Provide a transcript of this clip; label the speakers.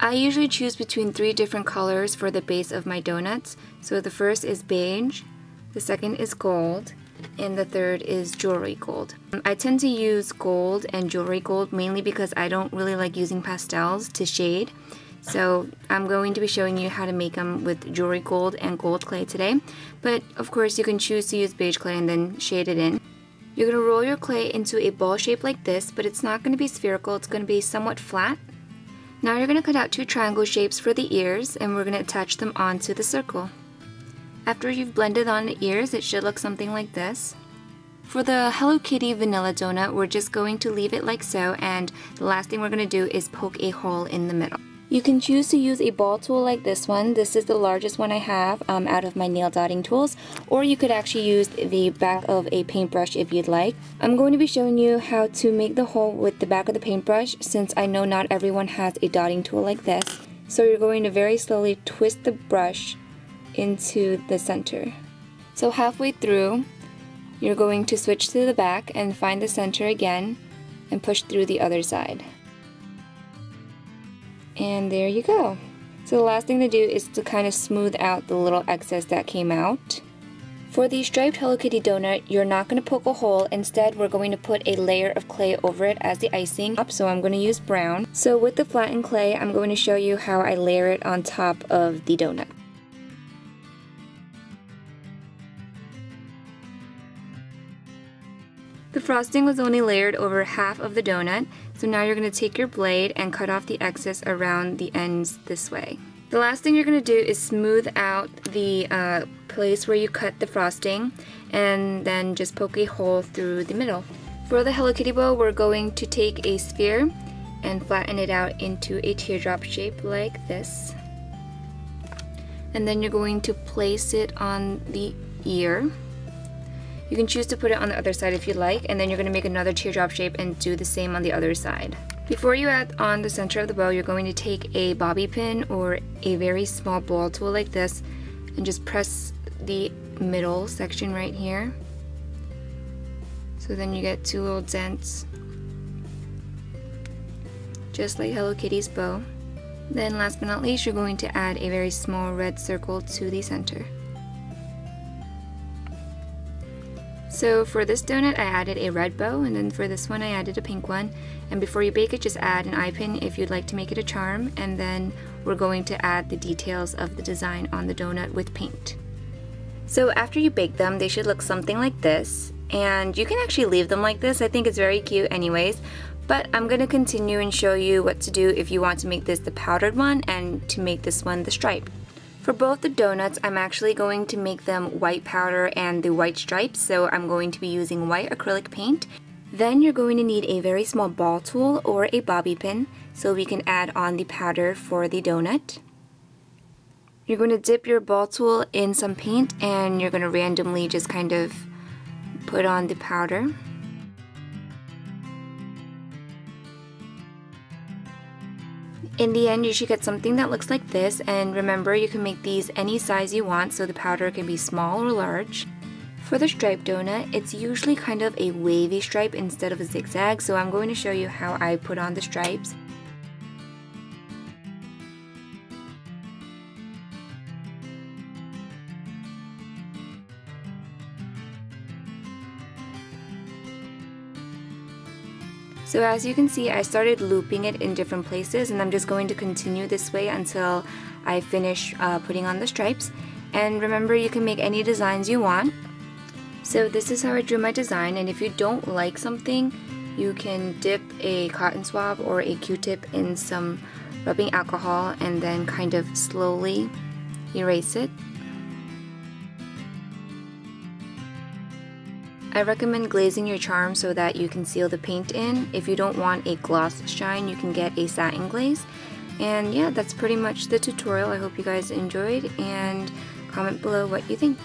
Speaker 1: I usually choose between 3 different colors for the base of my donuts. So the first is beige, the second is gold, and the third is jewelry gold. I tend to use gold and jewelry gold mainly because I don't really like using pastels to shade. So I'm going to be showing you how to make them with jewelry gold and gold clay today. But of course you can choose to use beige clay and then shade it in. You're going to roll your clay into a ball shape like this, but it's not going to be spherical, it's going to be somewhat flat. Now you're going to cut out 2 triangle shapes for the ears, and we're going to attach them onto the circle. After you've blended on the ears, it should look something like this. For the Hello Kitty vanilla donut, we're just going to leave it like so, and the last thing we're going to do is poke a hole in the middle. You can choose to use a ball tool like this one. This is the largest one I have out of my nail dotting tools, or you could actually use the back of a paintbrush if you'd like. I'm going to be showing you how to make the hole with the back of the paintbrush since I know not everyone has a dotting tool like this. So you're going to very slowly twist the brush into the center. So halfway through, you're going to switch to the back and find the center again and push through the other side. And there you go. So the last thing to do is to kind of smooth out the little excess that came out. For the striped Hello Kitty donut, you're not going to poke a hole. Instead, we're going to put a layer of clay over it as the icing. So I'm going to use brown. So with the flattened clay, I'm going to show you how I layer it on top of the donut. The frosting was only layered over half of the donut, so now you're going to take your blade and cut off the excess around the ends this way. The last thing you're going to do is smooth out the place where you cut the frosting and then just poke a hole through the middle. For the Hello Kitty bow, we're going to take a sphere and flatten it out into a teardrop shape like this. And then you're going to place it on the ear. You can choose to put it on the other side if you like, and then you're going to make another teardrop shape and do the same on the other side. Before you add on the center of the bow, you're going to take a bobby pin or a very small ball tool like this and just press the middle section right here. So then you get 2 little dents, just like Hello Kitty's bow. Then last but not least, you're going to add a very small red circle to the center. So for this donut, I added a red bow, and then for this one, I added a pink one. And before you bake it, just add an eye pin if you'd like to make it a charm, and then we're going to add the details of the design on the donut with paint. So after you bake them, they should look something like this, and you can actually leave them like this. I think it's very cute anyways, but I'm going to continue and show you what to do if you want to make this the powdered one and to make this one the stripe. For both the donuts, I'm actually going to make them white powder and the white stripes, so I'm going to be using white acrylic paint. Then you're going to need a very small ball tool or a bobby pin so we can add on the powder for the donut. You're going to dip your ball tool in some paint and you're going to randomly just kind of put on the powder. In the end, you should get something that looks like this, and remember, you can make these any size you want, so the powder can be small or large. For the striped donut, it's usually kind of a wavy stripe instead of a zigzag, so I'm going to show you how I put on the stripes. So as you can see, I started looping it in different places, and I'm just going to continue this way until I finish putting on the stripes. And remember, you can make any designs you want. So this is how I drew my design, and if you don't like something, you can dip a cotton swab or a Q-tip in some rubbing alcohol and then kind of slowly erase it. I recommend glazing your charm so that you can seal the paint in. If you don't want a gloss shine, you can get a satin glaze. And yeah, that's pretty much the tutorial. I hope you guys enjoyed, and comment below what you think.